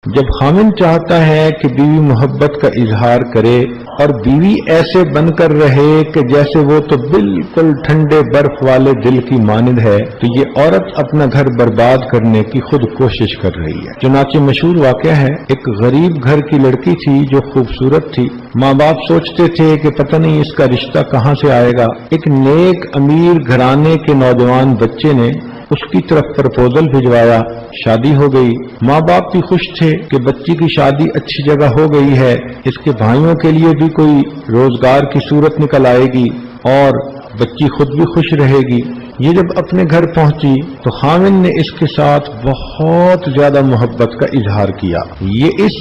جب خاوند چاہتا ہے کہ بیوی محبت کا اظہار کرے اور بیوی ایسے بن کر رہے کہ جیسے وہ تو بالکل ٹھنڈے برف والے دل کی مانند ہے، تو یہ عورت اپنا گھر برباد کرنے کی خود کوشش کر رہی ہے۔ چنانچہ مشہور واقعہ ہے، ایک غریب گھر کی لڑکی تھی جو خوبصورت تھی۔ ماں باپ سوچتے تھے کہ پتہ نہیں اس کا رشتہ کہاں سے آئے گا۔ ایک نیک امیر گھرانے کے نوجوان بچے نے اس کی طرف پرپوزل بھجوایا، شادی ہو گئی۔ ماں باپ بھی خوش تھے کہ بچی کی شادی اچھی جگہ ہو گئی ہے، اس کے بھائیوں کے لیے بھی کوئی روزگار کی صورت نکل آئے گی اور بچی خود بھی خوش رہے گی۔ یہ جب اپنے گھر پہنچی تو خاوند نے اس کے ساتھ بہت زیادہ محبت کا اظہار کیا۔ یہ اس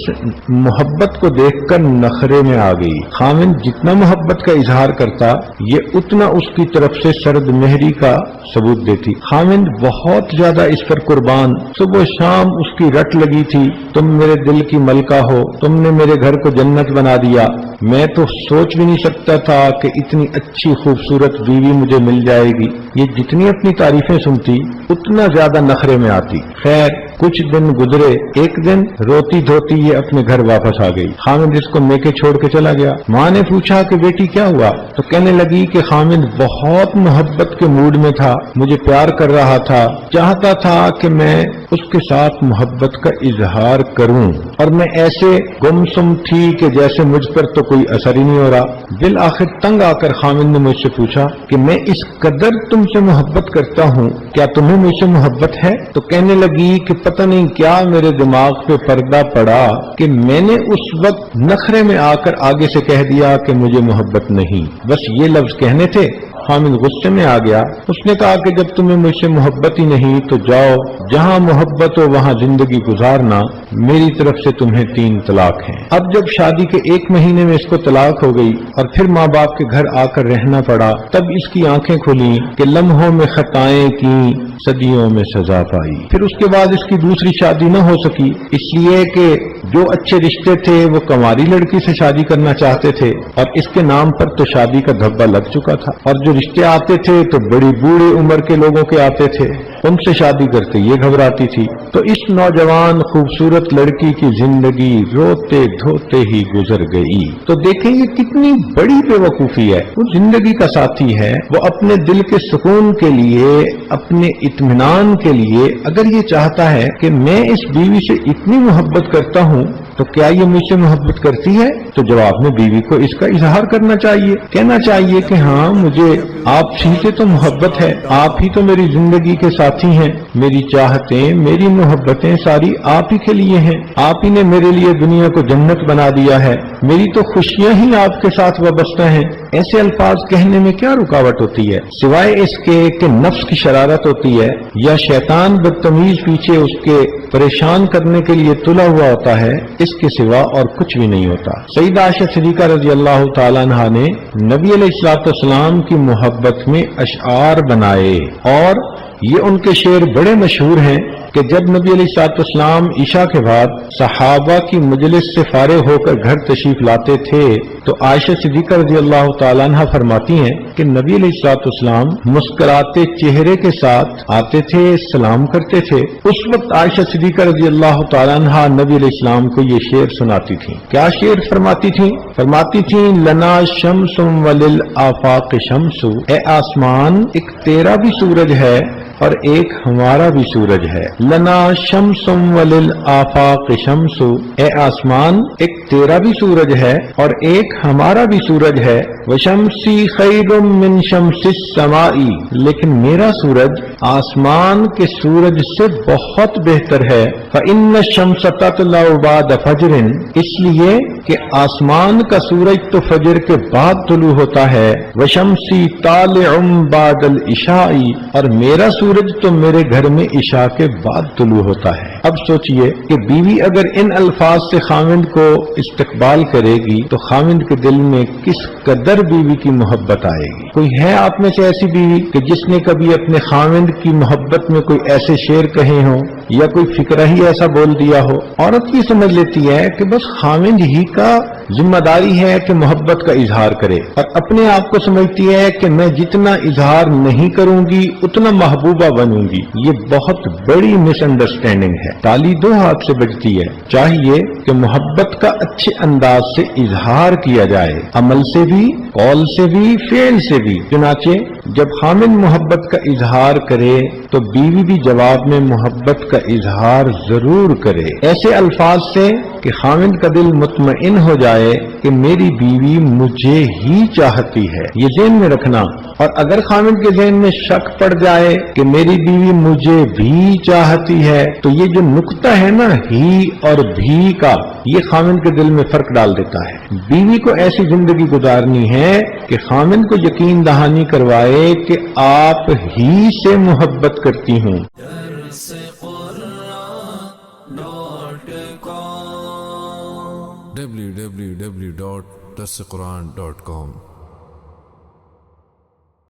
محبت کو دیکھ کر نخرے میں آ گئی۔ خاوند جتنا محبت کا اظہار کرتا، یہ اتنا اس کی طرف سے سرد مہری کا ثبوت دیتی۔ خاوند بہت زیادہ اس پر قربان، صبح شام اس کی رٹ لگی تھی، تم میرے دل کی ملکہ ہو، تم نے میرے گھر کو جنت بنا دیا، میں تو سوچ بھی نہیں سکتا تھا کہ اتنی اچھی خوبصورت بیوی مجھے مل جائے گی۔ یہ جتنی اپنی تعریفیں سنتی اتنا زیادہ نخرے میں آتی۔ خیر کچھ دن گزرے، ایک دن روتی دھوتی یہ اپنے گھر واپس آ گئی۔ خاوند اس کو میکے چھوڑ کے چلا گیا۔ ماں نے پوچھا کہ بیٹی کیا ہوا، تو کہنے لگی کہ خاوند بہت محبت کے موڈ میں تھا، مجھے پیار کر رہا تھا، چاہتا تھا کہ میں اس کے ساتھ محبت کا اظہار کروں، اور میں ایسے گمسم تھی کہ جیسے مجھ پر تو کوئی اثر ہی نہیں ہو رہا۔ بالآخر تنگ آ کر خاوند نے مجھ سے پوچھا کہ میں اس قدر تم سے محبت کرتا ہوں، کیا تمہیں مجھ سے محبت ہے؟ تو کہنے لگی کہ پتہ نہیں کیا میرے دماغ پہ پردہ پڑا کہ میں نے اس وقت نخرے میں آ کر آگے سے کہہ دیا کہ مجھے محبت نہیں، بس یہ لفظ کہنے تھے۔ خاوند غصے میں آ گیا، اس نے کہا کہ جب تمہیں مجھ سے محبت ہی نہیں تو جاؤ، جہاں محبت ہو وہاں زندگی گزارنا، میری طرف سے تمہیں 3 طلاق ہیں۔ اب جب شادی کے 1 مہینے میں اس کو طلاق ہو گئی اور پھر ماں باپ کے گھر آ کر رہنا پڑا، تب اس کی آنکھیں کھلیں کہ لمحوں میں خطائیں کی، صدیوں میں سزا پائی۔ پھر اس کے بعد اس کی دوسری شادی نہ ہو سکی، اس لیے کہ جو اچھے رشتے تھے وہ کنواری لڑکی سے شادی کرنا چاہتے تھے، اور اس کے نام پر تو شادی کا دھبا لگ چکا تھا، اور جو رشتے آتے تھے تو بڑی بوڑھی عمر کے لوگوں کے آتے تھے، ان سے شادی کرتے یہ گھبراتی تھی۔ تو اس نوجوان خوبصورت لڑکی کی زندگی روتے دھوتے ہی گزر گئی۔ تو دیکھیں یہ کتنی بڑی بے وقوفی ہے۔ وہ زندگی کا ساتھی ہے، وہ اپنے دل کے سکون کے لیے، اپنے اطمینان کے لیے اگر یہ چاہتا ہے کہ میں اس بیوی سے اتنی محبت کرتا ہوں تو کیا یہ مجھ سے محبت کرتی ہے؟ تو جواب میں بیوی کو اس کا اظہار کرنا چاہیے، کہنا چاہیے کہ ہاں مجھے آپ سے تو محبت ہے، آپ ہی تو میری زندگی کے ساتھی ہیں، میری چاہتیں میری محبتیں ساری آپ ہی کے لیے ہیں، آپ ہی نے میرے لیے دنیا کو جنت بنا دیا ہے، میری تو خوشیاں ہی آپ کے ساتھ وابستہ ہیں۔ ایسے الفاظ کہنے میں کیا رکاوٹ ہوتی ہے سوائے اس کے کہ نفس کی شرارت ہوتی ہے، یا شیطان بدتمیز پیچھے اس کے پریشان کرنے کے لیے تلا ہوا ہوتا ہے، اس کے سوا اور کچھ بھی نہیں ہوتا۔ سیدہ عائشہ صدیقہ رضی اللہ تعالیٰ عنہا نے نبی علیہ الصلوۃ والسلام کی محبت میں اشعار بنائے، اور یہ ان کے شعر بڑے مشہور ہیں کہ جب نبی علیہ الصلوۃ والسلام عشاء کے بعد صحابہ کی مجلس سے فارغ ہو کر گھر تشریف لاتے تھے تو عائشہ صدیقہ رضی اللہ تعالیٰ عنہ فرماتی ہیں کہ نبی علیہ الصلوۃ والسلام مسکراتے چہرے کے ساتھ آتے تھے، سلام کرتے تھے۔ اس وقت عائشہ صدیقہ رضی اللہ تعالیٰ عنہ نبی علیہ السلام کو یہ شعر سناتی تھیں۔ کیا شعر فرماتی تھیں؟ فرماتی تھیں لنا شمس وللآفاق شمس، اے آسمان ایک تیرا بھی سورج ہے اور ایک ہمارا بھی سورج ہے۔ لنا شمس وللآفاق شمس، اے آسمان ایک تیرا بھی سورج ہے اور ایک ہمارا بھی سورج ہے۔ وشمسی خیر من شمس السماء، لیکن میرا سورج آسمان کے سورج سے بہت بہتر ہے۔ فإن الشمس تطلع بعد فجر، اس لیے کہ آسمان کا سورج تو فجر کے بعد طلوع ہوتا ہے۔ وشمسی طالع بعد العشاء، اور میرا سورج تو میرے گھر میں عشاء کے بعد طلوع ہوتا ہے۔ اب سوچئے کہ بیوی اگر ان الفاظ سے خاوند کو استقبال کرے گی تو خاوند کے دل میں کس قدر بیوی کی محبت آئے گی۔ کوئی ہے آپ میں سے ایسی بیوی کہ جس نے کبھی اپنے خاوند کی محبت میں کوئی ایسے شعر کہے ہوں یا کوئی فکرہ ہی ایسا بول دیا ہو؟ عورت یہ سمجھ لیتی ہے کہ بس خاوند ہی کا ذمہ داری ہے کہ محبت کا اظہار کرے اور اپنے آپ کو سمجھتی ہے کہ میں جتنا اظہار نہیں کروں گی اتنا محبوبہ بنوں گی. یہ بہت بڑی مس انڈرسٹینڈنگ ہے. تالی دو ہاتھ سے بجتی ہے. چاہیے کہ محبت کا اچھے انداز سے اظہار کیا جائے، عمل سے بھی، قول سے بھی، فعل سے بھی. چنانچہ جب خامن محبت کا اظہار کرے تو بیوی بھی جواب میں محبت کا اظہار ضرور کرے، ایسے الفاظ سے کہ خامن کا دل مطمئن ہو جائے کہ میری بیوی مجھے ہی چاہتی ہے. یہ ذہن میں رکھنا. اور اگر خامن کے ذہن میں شک پڑ جائے کہ میری بیوی مجھے بھی چاہتی ہے تو یہ جو نقطہ ہے نا ہی اور بھی کا، یہ خامن کے دل میں فرق ڈال دیتا ہے. بیوی کو ایسی زندگی گزارنی ہے کہ خامن کو یقین دہانی کروائے کہ آپ ہی سے محبت کرتی ہوں. www.darsequran.com